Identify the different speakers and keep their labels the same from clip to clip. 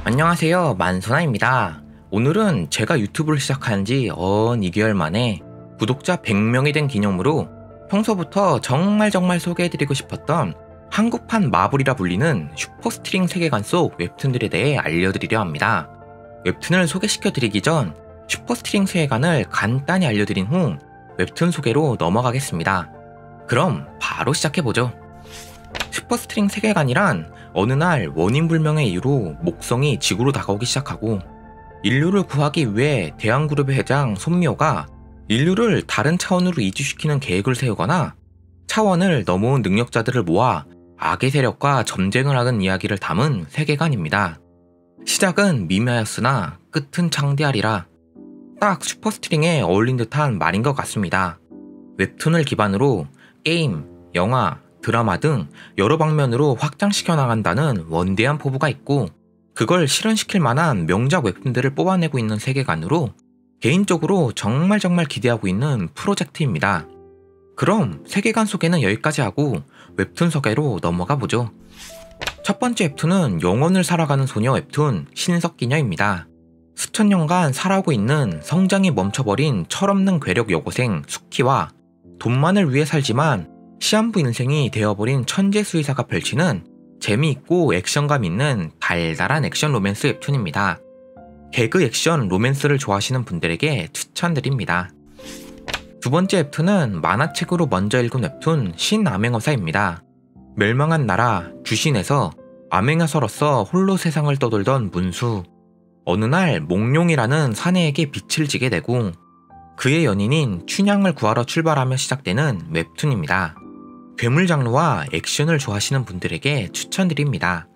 Speaker 1: 안녕하세요, 만선아입니다. 오늘은 제가 유튜브를 시작한 지 2개월 만에 구독자 100명이 된 기념으로 평소부터 정말 소개해드리고 싶었던 한국판 마블이라 불리는 슈퍼스트링 세계관 속 웹툰들에 대해 알려드리려 합니다. 웹툰을 소개시켜드리기 전 슈퍼스트링 세계관을 간단히 알려드린 후 웹툰 소개로 넘어가겠습니다. 그럼 바로 시작해보죠. 슈퍼스트링 세계관이란 어느 날 원인불명의 이유로 목성이 지구로 다가오기 시작하고 인류를 구하기 위해 대한그룹의 회장 손미호가 인류를 다른 차원으로 이주시키는 계획을 세우거나 차원을 넘어온 능력자들을 모아 악의 세력과 전쟁을 하는 이야기를 담은 세계관입니다. 시작은 미묘하였으나 끝은 창대하리라. 딱 슈퍼스트링에 어울린 듯한 말인 것 같습니다. 웹툰을 기반으로 게임, 영화, 드라마 등 여러 방면으로 확장시켜 나간다는 원대한 포부가 있고 그걸 실현시킬 만한 명작 웹툰들을 뽑아내고 있는 세계관으로 개인적으로 정말 기대하고 있는 프로젝트입니다. 그럼 세계관 소개는 여기까지 하고 웹툰 소개로 넘어가 보죠. 첫 번째 웹툰은 영혼을 살아가는 소녀 웹툰 신석기녀입니다. 수천 년간 살아오고 있는 성장이 멈춰버린 철없는 괴력 여고생 수키와 돈만을 위해 살지만 시한부 인생이 되어버린 천재 수의사가 펼치는 재미있고 액션감 있는 달달한 액션 로맨스 웹툰입니다. 개그 액션 로맨스를 좋아하시는 분들에게 추천드립니다. 두 번째 웹툰은 만화책으로 먼저 읽은 웹툰 신암행어사입니다. 멸망한 나라 주신에서 암행어사로서 홀로 세상을 떠돌던 문수. 어느 날 몽룡이라는 사내에게 빛을 지게 되고 그의 연인인 춘향을 구하러 출발하며 시작되는 웹툰입니다. 괴물 장르와 액션을 좋아하시는 분들에게 추천드립니다.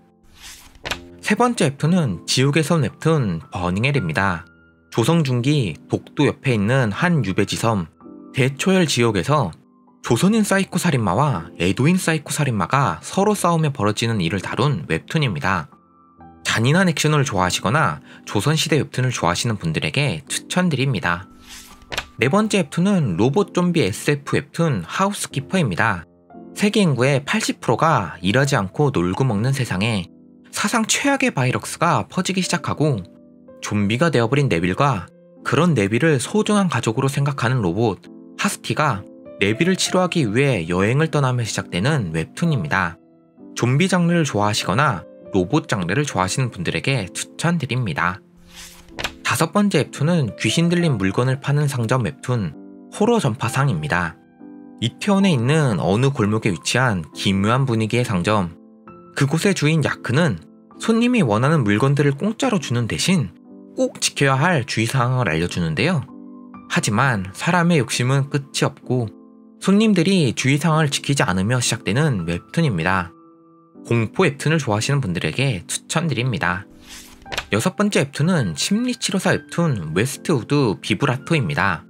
Speaker 1: 세 번째 웹툰은 지옥에서 온 웹툰 버닝헬입니다. 조성중기 독도 옆에 있는 한 유배지섬 대초열 지옥에서 조선인 사이코 살인마와 에도인 사이코 살인마가 서로 싸우며 벌어지는 일을 다룬 웹툰입니다. 잔인한 액션을 좋아하시거나 조선시대 웹툰을 좋아하시는 분들에게 추천드립니다. 네 번째 웹툰은 로봇 좀비 SF 웹툰 하우스키퍼입니다. 세계 인구의 80%가 일하지 않고 놀고 먹는 세상에 사상 최악의 바이러스가 퍼지기 시작하고 좀비가 되어버린 네빌과 그런 네빌을 소중한 가족으로 생각하는 로봇 하스티가 네빌을 치료하기 위해 여행을 떠나며 시작되는 웹툰입니다. 좀비 장르를 좋아하시거나 로봇 장르를 좋아하시는 분들에게 추천드립니다. 다섯 번째 웹툰은 귀신 들린 물건을 파는 상점 웹툰 호러 전파상입니다. 이태원에 있는 어느 골목에 위치한 기묘한 분위기의 상점. 그곳의 주인 야크는 손님이 원하는 물건들을 공짜로 주는 대신 꼭 지켜야 할 주의사항을 알려주는데요. 하지만 사람의 욕심은 끝이 없고 손님들이 주의사항을 지키지 않으며 시작되는 웹툰입니다. 공포 웹툰을 좋아하시는 분들에게 추천드립니다. 여섯 번째 웹툰은 심리치료사 웹툰 웨스트우드 비브라토입니다.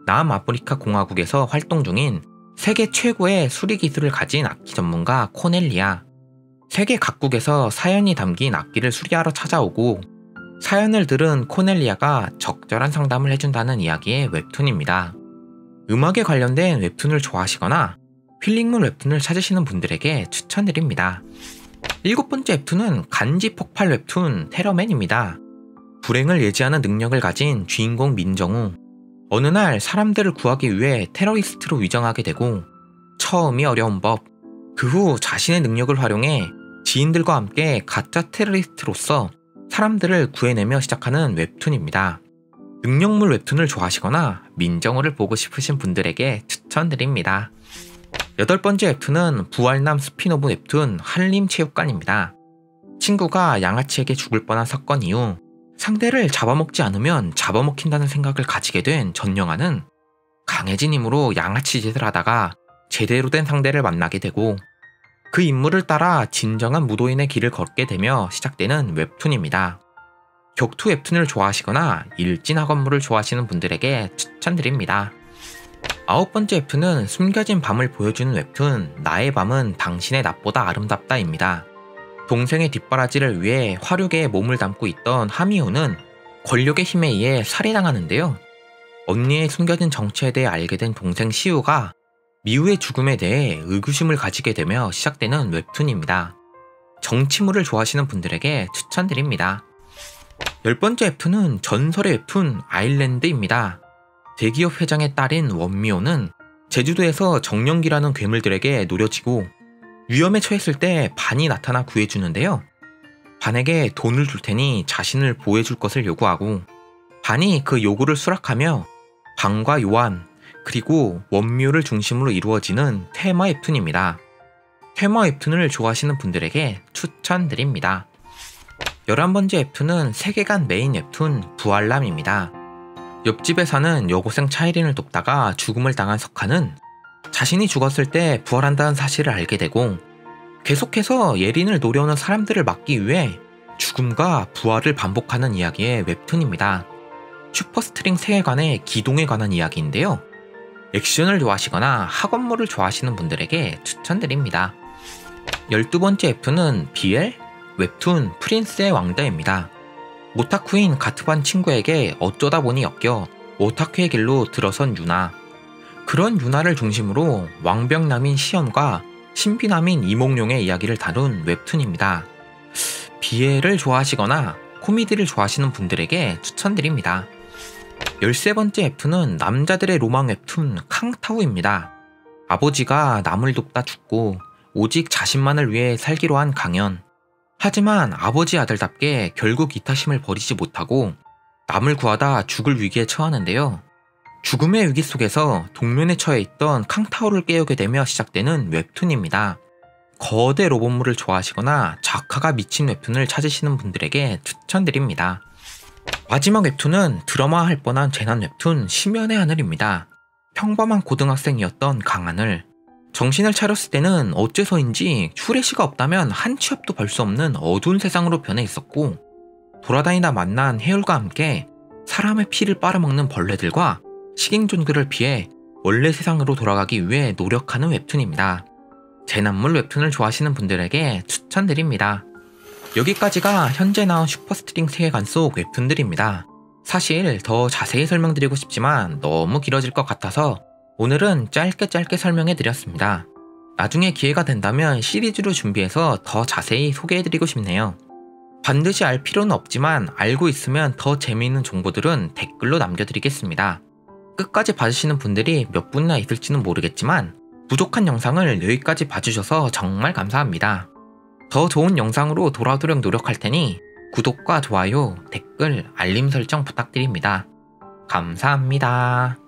Speaker 1: 남아프리카 공화국에서 활동 중인 세계 최고의 수리 기술을 가진 악기 전문가 코넬리아. 세계 각국에서 사연이 담긴 악기를 수리하러 찾아오고 사연을 들은 코넬리아가 적절한 상담을 해준다는 이야기의 웹툰입니다. 음악에 관련된 웹툰을 좋아하시거나 힐링물 웹툰을 찾으시는 분들에게 추천드립니다. 일곱 번째 웹툰은 간지 폭발 웹툰 테러맨입니다. 불행을 예지하는 능력을 가진 주인공 민정우. 어느 날 사람들을 구하기 위해 테러리스트로 위장하게 되고 처음이 어려운 법. 그 후 자신의 능력을 활용해 지인들과 함께 가짜 테러리스트로서 사람들을 구해내며 시작하는 웹툰입니다. 능력물 웹툰을 좋아하시거나 민정우를 보고 싶으신 분들에게 추천드립니다. 여덟 번째 웹툰은 부활남 스피노브 웹툰 한림체육관입니다. 친구가 양아치에게 죽을 뻔한 사건 이후 상대를 잡아먹지 않으면 잡아먹힌다는 생각을 가지게 된 전영아는 강해진 힘으로 양아치 짓을 하다가 제대로 된 상대를 만나게 되고 그 인물을 따라 진정한 무도인의 길을 걷게 되며 시작되는 웹툰입니다. 격투 웹툰을 좋아하시거나 일진 학원물을 좋아하시는 분들에게 추천드립니다. 아홉 번째 웹툰은 숨겨진 밤을 보여주는 웹툰 나의 밤은 당신의 낮보다 아름답다입니다. 동생의 뒷바라지를 위해 화류계에 몸을 담고 있던 하미호는 권력의 힘에 의해 살해당하는데요. 언니의 숨겨진 정체에 대해 알게 된 동생 시우가 미우의 죽음에 대해 의구심을 가지게 되며 시작되는 웹툰입니다. 정치물을 좋아하시는 분들에게 추천드립니다. 10번째 웹툰은 전설의 웹툰 아일랜드입니다. 대기업 회장의 딸인 원미호는 제주도에서 정령기라는 괴물들에게 노려지고 위험에 처했을 때 반이 나타나 구해주는데요. 반에게 돈을 줄 테니 자신을 보호해줄 것을 요구하고 반이 그 요구를 수락하며 반과 요한 그리고 원미호를 중심으로 이루어지는 테마 웹툰입니다. 테마 웹툰을 좋아하시는 분들에게 추천드립니다. 11번째 웹툰은 세계관 메인 웹툰 부활남입니다. 옆집에 사는 여고생 차이린을 돕다가 죽음을 당한 석하는 자신이 죽었을 때 부활한다는 사실을 알게 되고 계속해서 예린을 노려오는 사람들을 막기 위해 죽음과 부활을 반복하는 이야기의 웹툰입니다. 슈퍼스트링 세계관의 기동에 관한 이야기인데요. 액션을 좋아하시거나 학원물을 좋아하시는 분들에게 추천드립니다. 12번째 웹툰은 BL 웹툰 프린스의 왕자입니다. 오타쿠인 가트반 친구에게 어쩌다 보니 엮여 오타쿠의 길로 들어선 유나. 그런 유나를 중심으로 왕병남인 시연과 신비남인 이몽룡의 이야기를 다룬 웹툰입니다. BL을 좋아하시거나 코미디를 좋아하시는 분들에게 추천드립니다. 13번째 웹툰은 남자들의 로망 웹툰 캉타우입니다. 아버지가 남을 돕다 죽고 오직 자신만을 위해 살기로 한 강현. 하지만 아버지 아들답게 결국 이타심을 버리지 못하고 남을 구하다 죽을 위기에 처하는데요. 죽음의 위기 속에서 동면에 처해 있던 캉타오를 깨우게 되며 시작되는 웹툰입니다. 거대 로봇물을 좋아하시거나 작화가 미친 웹툰을 찾으시는 분들에게 추천드립니다. 마지막 웹툰은 드라마할 뻔한 재난 웹툰 심연의 하늘입니다. 평범한 고등학생이었던 강하늘. 정신을 차렸을 때는 어째서인지 휴레시가 없다면 한 치 앞도 볼 수 없는 어두운 세상으로 변해 있었고 돌아다니다 만난 해울과 함께 사람의 피를 빨아먹는 벌레들과 식인종들을 피해 원래 세상으로 돌아가기 위해 노력하는 웹툰입니다. 재난물 웹툰을 좋아하시는 분들에게 추천드립니다. 여기까지가 현재 나온 슈퍼스트링 세계관 속 웹툰들입니다. 사실 더 자세히 설명드리고 싶지만 너무 길어질 것 같아서 오늘은 짧게 설명해 드렸습니다. 나중에 기회가 된다면 시리즈로 준비해서 더 자세히 소개해드리고 싶네요. 반드시 알 필요는 없지만 알고 있으면 더 재미있는 정보들은 댓글로 남겨드리겠습니다. 끝까지 봐주시는 분들이 몇 분이나 있을지는 모르겠지만 부족한 영상을 여기까지 봐주셔서 정말 감사합니다. 더 좋은 영상으로 돌아오도록 노력할 테니 구독과 좋아요, 댓글, 알림 설정 부탁드립니다. 감사합니다.